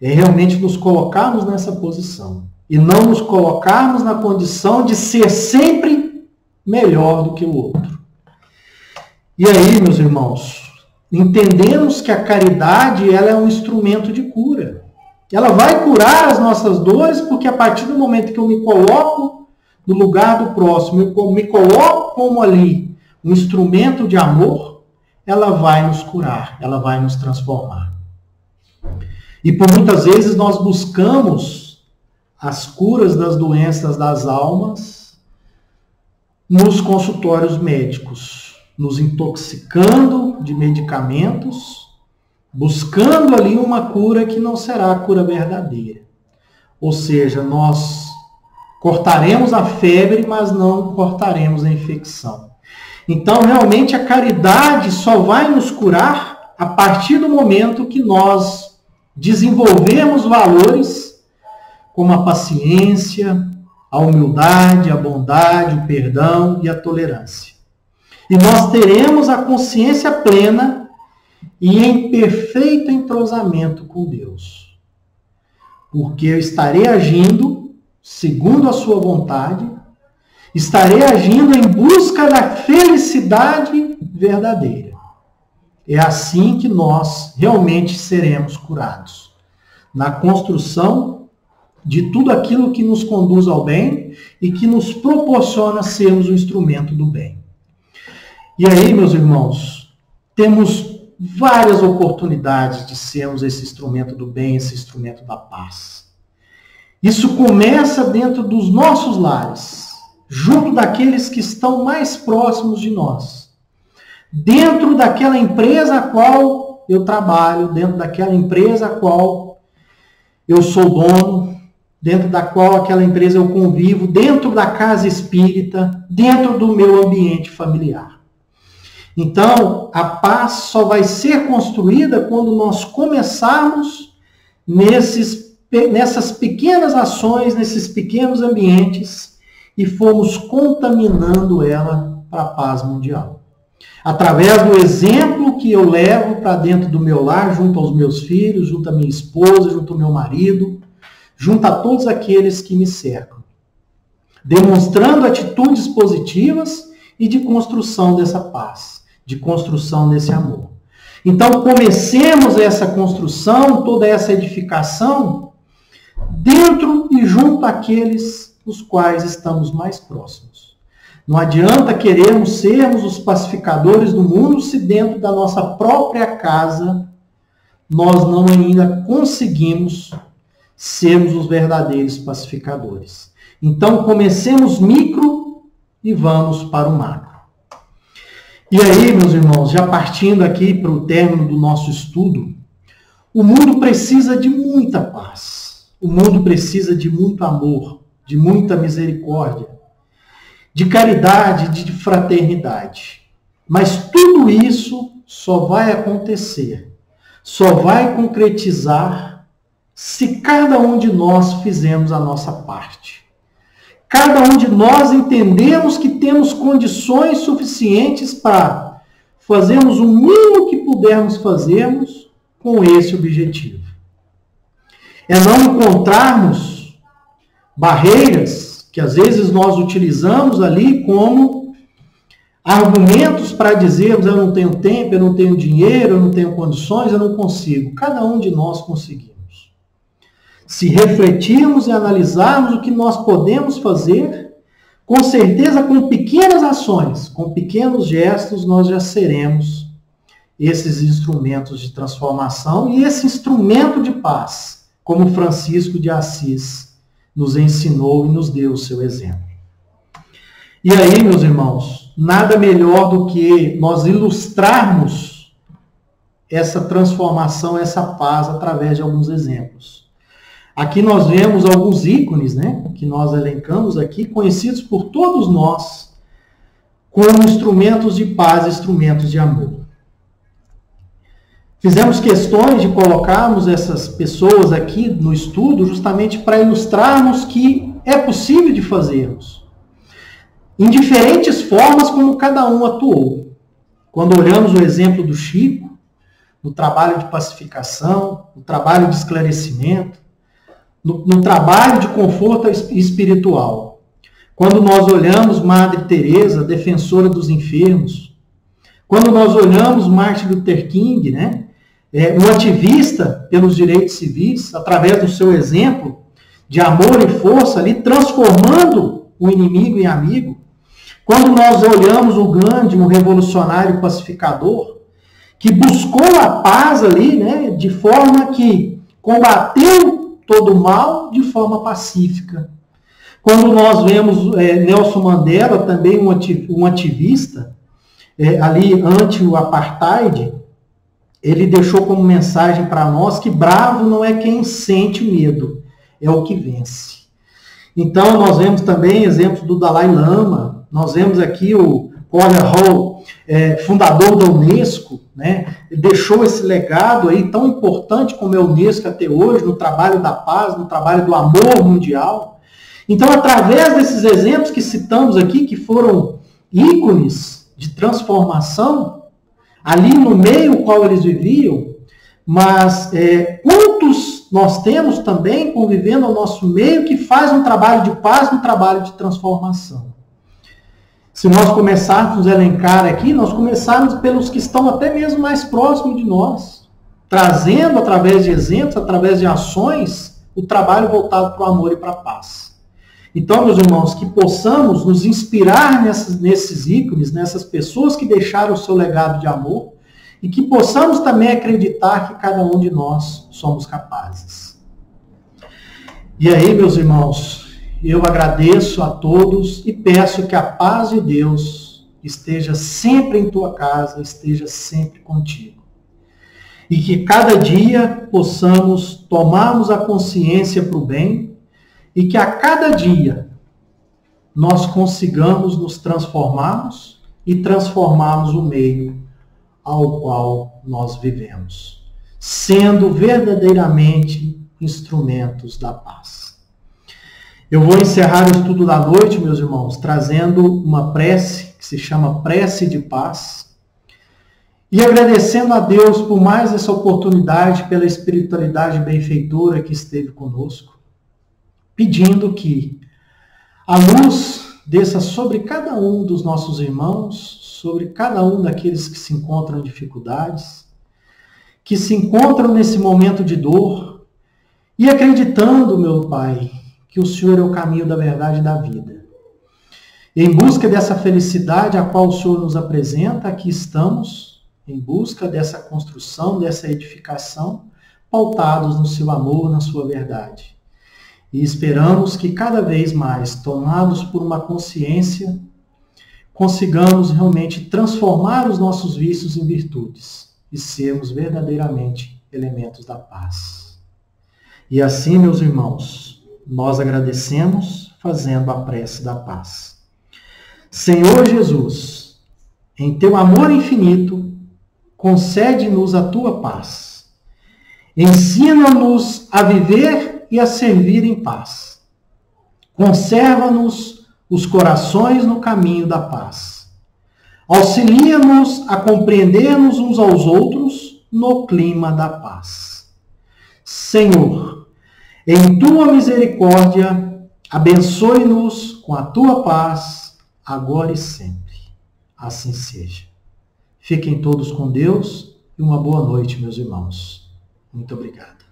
É realmente nos colocarmos nessa posição. E não nos colocarmos na condição de ser sempre melhor do que o outro. E aí, meus irmãos, entendemos que a caridade ela é um instrumento de cura. Ela vai curar as nossas dores, porque a partir do momento que eu me coloco no lugar do próximo, eu me coloco como ali um instrumento de amor, ela vai nos curar, ela vai nos transformar. E por muitas vezes nós buscamos as curas das doenças das almas nos consultórios médicos, nos intoxicando de medicamentos, buscando ali uma cura que não será a cura verdadeira. Ou seja, nós cortaremos a febre, mas não cortaremos a infecção. Então, realmente, a caridade só vai nos curar a partir do momento que nós desenvolvemos valores como a paciência, a humildade, a bondade, o perdão e a tolerância. E nós teremos a consciência plena e em perfeito entrosamento com Deus. Porque eu estarei agindo segundo a sua vontade, estarei agindo em busca da felicidade verdadeira. É assim que nós realmente seremos curados. Na construção de tudo aquilo que nos conduz ao bem e que nos proporciona sermos o instrumento do bem. E aí, meus irmãos, temos várias oportunidades de sermos esse instrumento do bem, esse instrumento da paz. Isso começa dentro dos nossos lares, junto daqueles que estão mais próximos de nós. Dentro daquela empresa a qual eu trabalho, dentro daquela empresa a qual eu sou dono, dentro da qual aquela empresa eu convivo, dentro da casa espírita, dentro do meu ambiente familiar. Então, a paz só vai ser construída quando nós começarmos nessas pequenas ações, nesses pequenos ambientes, e formos contaminando ela para a paz mundial. Através do exemplo que eu levo para dentro do meu lar, junto aos meus filhos, junto à minha esposa, junto ao meu marido, junto a todos aqueles que me cercam. Demonstrando atitudes positivas e de construção dessa paz, de construção desse amor. Então, comecemos essa construção, toda essa edificação, dentro e junto àqueles os quais estamos mais próximos. Não adianta querermos sermos os pacificadores do mundo se dentro da nossa própria casa nós não ainda conseguimos sermos os verdadeiros pacificadores. Então, comecemos micro e vamos para o macro. E aí, meus irmãos, já partindo aqui para o término do nosso estudo, o mundo precisa de muita paz. O mundo precisa de muito amor, de muita misericórdia, de caridade, de fraternidade. Mas tudo isso só vai acontecer, só vai concretizar se cada um de nós fizermos a nossa parte. Cada um de nós entendemos que temos condições suficientes para fazermos o mínimo que pudermos fazermos com esse objetivo. É não encontrarmos barreiras que às vezes nós utilizamos ali como argumentos para dizermos: eu não tenho tempo, eu não tenho dinheiro, eu não tenho condições, eu não consigo. Cada um de nós conseguimos. Se refletirmos e analisarmos o que nós podemos fazer, com certeza com pequenas ações, com pequenos gestos, nós já seremos esses instrumentos de transformação e esse instrumento de paz, como Francisco de Assis nos ensinou e nos deu o seu exemplo. E aí, meus irmãos, nada melhor do que nós ilustrarmos essa transformação, essa paz, através de alguns exemplos. Aqui nós vemos alguns ícones, né, que nós elencamos aqui, conhecidos por todos nós, como instrumentos de paz, instrumentos de amor. Fizemos questões de colocarmos essas pessoas aqui no estudo justamente para ilustrarmos que é possível de fazermos, em diferentes formas como cada um atuou. Quando olhamos o exemplo do Chico, no trabalho de pacificação, no trabalho de esclarecimento, no trabalho de conforto espiritual. Quando nós olhamos Madre Teresa, defensora dos enfermos, quando nós olhamos Martin Luther King, né, um ativista pelos direitos civis, através do seu exemplo de amor e força, ali transformando o inimigo em amigo. Quando nós olhamos o Gandhi, um revolucionário pacificador, que buscou a paz ali, né, de forma que combateu todo o mal de forma pacífica. Quando nós vemos Nelson Mandela, também um ativista, ali ante o apartheid, ele deixou como mensagem para nós que bravo não é quem sente medo, é o que vence. Então, nós vemos também exemplos do Dalai Lama, nós vemos aqui o Colin Hall, fundador da Unesco, né? Ele deixou esse legado aí tão importante como é a Unesco até hoje, no trabalho da paz, no trabalho do amor mundial. Então, através desses exemplos que citamos aqui, que foram ícones de transformação, ali no meio ao qual eles viviam, mas quantos nós temos também convivendo ao nosso meio que faz um trabalho de paz, um trabalho de transformação. Se nós começarmos a elencar aqui, nós começarmos pelos que estão até mesmo mais próximos de nós, trazendo através de exemplos, através de ações, o trabalho voltado para o amor e para a paz. Então, meus irmãos, que possamos nos inspirar nesses ícones, nessas pessoas que deixaram o seu legado de amor, e que possamos também acreditar que cada um de nós somos capazes. E aí, meus irmãos, eu agradeço a todos e peço que a paz de Deus esteja sempre em tua casa, esteja sempre contigo. E que cada dia possamos tomarmos a consciência para o bem e que a cada dia nós consigamos nos transformarmos e transformarmos o meio ao qual nós vivemos, sendo verdadeiramente instrumentos da paz. Eu vou encerrar o estudo da noite, meus irmãos, trazendo uma prece que se chama Prece de Paz e agradecendo a Deus por mais essa oportunidade, pela espiritualidade benfeitora que esteve conosco, pedindo que a luz desça sobre cada um dos nossos irmãos, sobre cada um daqueles que se encontram em dificuldades, que se encontram nesse momento de dor e acreditando, meu Pai, que o Senhor é o caminho da verdade e da vida. E em busca dessa felicidade a qual o Senhor nos apresenta, aqui estamos, em busca dessa construção, dessa edificação, pautados no seu amor, na sua verdade. E esperamos que cada vez mais, tomados por uma consciência, consigamos realmente transformar os nossos vícios em virtudes e sermos verdadeiramente elementos da paz. E assim, meus irmãos, nós agradecemos fazendo a prece da paz. Senhor Jesus, em teu amor infinito, concede-nos a tua paz. Ensina-nos a viver e a servir em paz. Conserva-nos os corações no caminho da paz. Auxilia-nos a compreendermos uns aos outros no clima da paz. Senhor, em tua misericórdia, abençoe-nos com a tua paz, agora e sempre. Assim seja. Fiquem todos com Deus e uma boa noite, meus irmãos. Muito obrigado.